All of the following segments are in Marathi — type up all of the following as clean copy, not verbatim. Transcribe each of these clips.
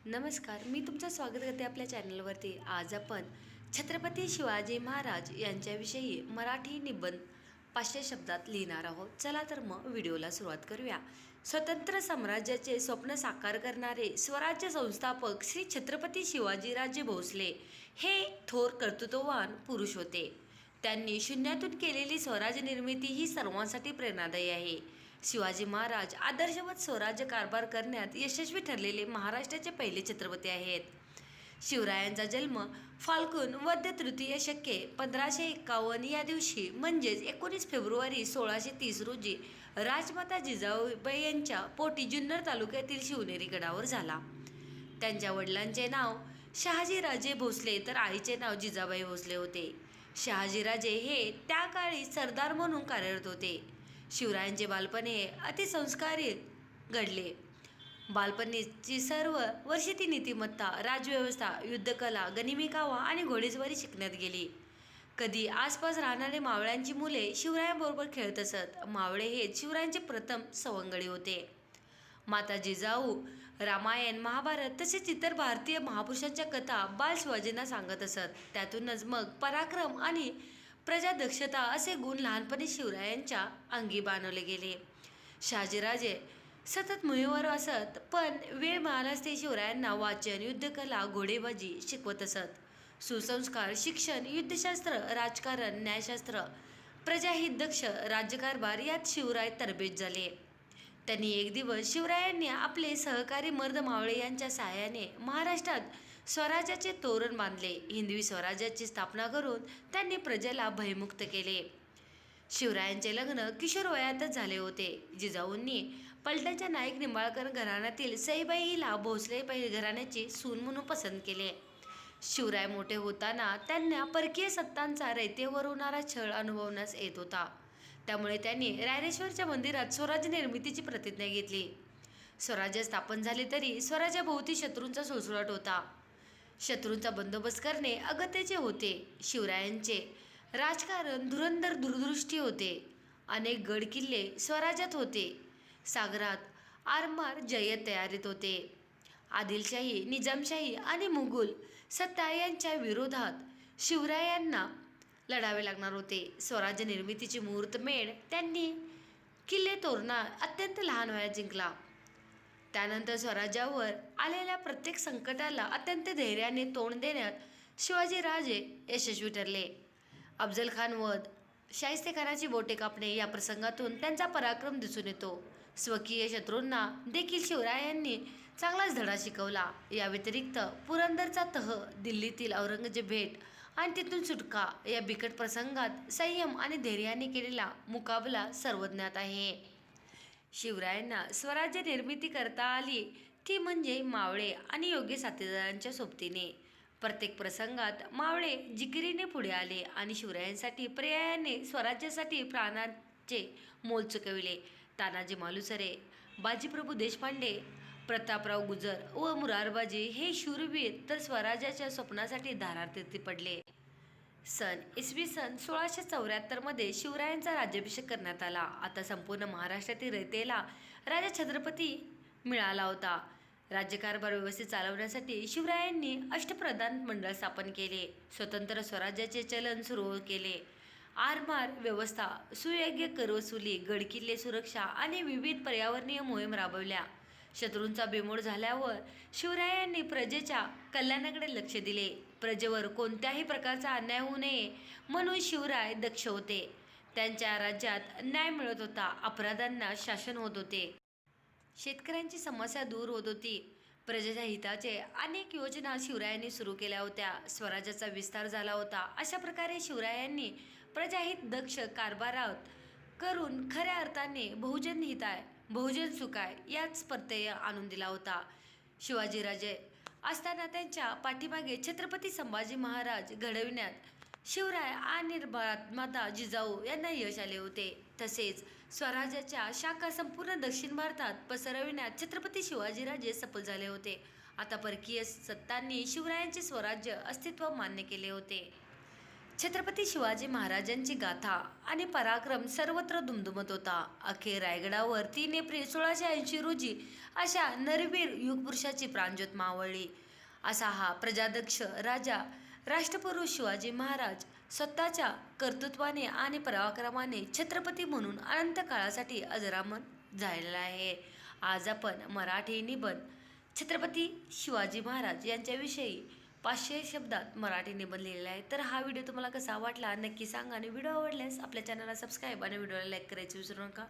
नमस्कार, मी तुमचं स्वागत करते आपल्या चॅनलवरती. आज आपण छत्रपती शिवाजी महाराज यांच्याविषयी मराठी निबंध 500 शब्दात लिहिणार आहोत. चला तर मग व्हिडिओला सुरुवात करूया. स्वतंत्र साम्राज्याचे स्वप्न साकार करणारे स्वराज्य संस्थापक श्री छत्रपती शिवाजीराजे भोसले हे थोर कर्तृत्ववान पुरुष होते. त्यांनी शून्यातून केलेली स्वराज्य निर्मिती ही सर्वांसाठी प्रेरणादायी आहे. शिवाजी महाराज आदर्शवत स्वराज्य कारभार करण्यात यशस्वी ठरलेले महाराष्ट्राचे पहिले छत्रपती आहेत. शिवरायांचा जन्म फाल्गुन वद्य तृतीय शके 1551 या दिवशी म्हणजेच 19 फेब्रुवारी 1630 रोजी राजमाता जिजाऊबाई यांच्या पोटी जुन्नर तालुक्यातील शिवनेरी गडावर झाला. त्यांच्या वडिलांचे नाव शहाजीराजे भोसले तर आईचे नाव जिजाबाई भोसले होते. शहाजीराजे हे त्या काळी सरदार म्हणून कार्यरत होते. शिवरायांचे बालपण हे अतिसंस्कारित घडले. बालपणीची सर्व वर्षे ती नीतिमत्ता, राजव्यवस्था, युद्धकला, गनिमी कावा आणि घोडेस्वारी शिकण्यात गेली. कधी आसपास राहणारे मावळ्यांची मुले शिवरायांबरोबर खेळत असत. मावळे हे शिवरायांचे प्रथम सवंगडी होते. माता जिजाऊ रामायण, महाभारत तसेच इतर भारतीय महापुरुषांच्या कथा बाल शिवाजींना सांगत असत. त्यातूनच मग पराक्रम आणि प्रजादक्षता असे गुण लहानपणी शिवरायांच्या अंगी बाणवले गेले. शहाजीराजे सतत मोहीवर असत, पण वेळ मिळाल्यास ते शिवरायांना वाचन, युद्धकला, घोडेबाजी शिकवत असत. सुसंस्कार, शिक्षण, युद्धशास्त्र, राजकारण, न्यायशास्त्र, प्रजाहित दक्ष राज्यकारभार यात शिवराय तरबेज झाले. त्यांनी एक दिवस शिवरायांनी आपले सहकारी मर्द मावळे यांच्या सहाय्याने महाराष्ट्रात स्वराज्याचे तोरण बांधले. हिंदवी स्वराज्याची स्थापना करून त्यांनी प्रजेला भयमुक्त केले. शिवरायांचे लग्न किशोर वयातच झाले होते. जिजाऊंनी पलटणच्या नाईक निंबाळकर घराण्यातील सईबाई हिला भोसले घराण्याची सून म्हणून पसंत केले. शिवराय मोठे होताना त्यांना परकीय सत्तांचा रयतेवर होणारा छळ अनुभवण्यास येत होता. त्यामुळे त्यांनी रायरेश्वरच्या मंदिरात स्वराज्य निर्मितीची प्रतिज्ञा घेतली. स्वराज्य स्थापन झाले तरी स्वराज्याभोवती शत्रूंचा सुळसुळाट होता. शत्रूंचा बंदोबस्त करणे अगत्याचे होते. शिवरायांचे राजकारण धुरंधर दूरदृष्टी होते. अनेक गड किल्ले स्वराज्यात होते. सागरात आरमार जय्यत तयारीत होते. आदिलशाही, निजामशाही आणि मुघल सत्ता यांच्या विरोधात शिवरायांना लढावे लागणार होते. स्वराज्य निर्मितीची मुहूर्तमेढ त्यांनी किल्ले तोरणा अत्यंत लहान वयात जिंकला. त्यानंतर स्वराज्यावर आलेल्या प्रत्येक संकटाला अत्यंत धैर्याने तोंड देण्यात शिवाजीराजे यशस्वी ठरले. अफजलखान वध, शाहिस्तेखानाची बोटे कापणे या प्रसंगातून त्यांचा पराक्रम दिसून येतो. स्वकीय शत्रूंना देखील शिवरायांनी चांगलाच धडा शिकवला. या व्यतिरिक्त पुरंदरचा तह, दिल्लीतील औरंगजेब भेट आणि तिथून सुटका या बिकट प्रसंगात संयम आणि धैर्याने केलेला मुकाबला सर्वज्ञात आहे. शिवरायांना स्वराज्य निर्मिती करता आली ती म्हणजे मावळे आणि योग्य साथीदारांच्या सोबतीने. प्रत्येक प्रसंगात मावळे जिकिरीने पुढे आले आणि शिवरायांसाठी पर्यायाने स्वराज्यासाठी प्राणांचे मोल चुकविले. तानाजी मालुसरे, बाजीप्रभू देशपांडे, प्रतापराव गुजर व मुरारबाजी हे शूरवीर तर स्वराज्याच्या स्वप्नासाठी धारातीर्थी पडले. सन इसवी सन 1674 मध्ये शिवरायांचा राज्याभिषेक करण्यात आला. आता संपूर्ण महाराष्ट्रातील रयतेला राजा छत्रपती मिळाला होता. राज्यकारभार व्यवस्थित चालवण्यासाठी शिवरायांनी अष्टप्रधान मंडळ स्थापन केले. स्वतंत्र स्वराज्याचे चलन सुरू केले. आरमार व्यवस्था, सुयोग्य करवसुली, गडकिल्ले सुरक्षा आणि विविध पर्यावरणीय मोहीम राबवल्या. शत्रूंचा बिमोड झाल्यावर शिवरायांनी प्रजेच्या कल्याणाकडे लक्ष दिले. प्रजेवर कोणत्याही प्रकारचा अन्याय होऊ नये म्हणून शिवराय दक्ष होते. त्यांच्या राज्यात न्याय मिळत होता. अपराधांना शासन होत होते. शेतकऱ्यांची समस्या दूर होत होती. प्रजेच्या हिताचे अनेक योजना शिवरायांनी सुरू केल्या होत्या. स्वराज्याचा विस्तार झाला होता. अशा प्रकारे शिवरायांनी प्रजाहित दक्ष कारभारात करून खऱ्या अर्थाने बहुजन हिताय, बहुजन सुखाय याच प्रत्यय आणून दिला होता. शिवाजीराजे असताना त्यांच्या पाठीमागे छत्रपती संभाजी महाराज घडविण्यात शिवराय आणि माता जिजाऊ यांना यश आले होते. तसेच स्वराज्याच्या शाखा संपूर्ण दक्षिण भारतात पसरविण्यात छत्रपती शिवाजीराजे सफल झाले होते. आता परकीय सत्तांनी शिवरायांचे स्वराज्य अस्तित्व मान्य केले होते. छत्रपती शिवाजी महाराजांची गाथा आणि पराक्रम सर्वत्र दुमदुमत होता. अखेर रायगडावर 3 एप्रिल 1680 रोजी अशा नरवीर युगपुरुषाची प्राणज्योत मावळली. असा हा प्रजादक्ष राजा राष्ट्रपुरुष शिवाजी महाराज स्वतःच्या कर्तृत्वाने आणि पराक्रमाने छत्रपती म्हणून अनंत काळासाठी अजरामर झालेला आहे. आज आपण मराठी निबंध छत्रपती शिवाजी महाराज यांच्याविषयी 500 शब्दात मराठी निबंध लिहिलेला आहे. तर हा व्हिडिओ तुम्हाला कसा वाटला नक्की सांगा आणि व्हिडिओ आवडल्यास आपल्या चॅनलला सबस्क्राईब आणि व्हिडिओला लाईक करायची विसरू नका.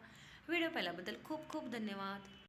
व्हिडिओ पाहिल्याबद्दल खूप खूप धन्यवाद.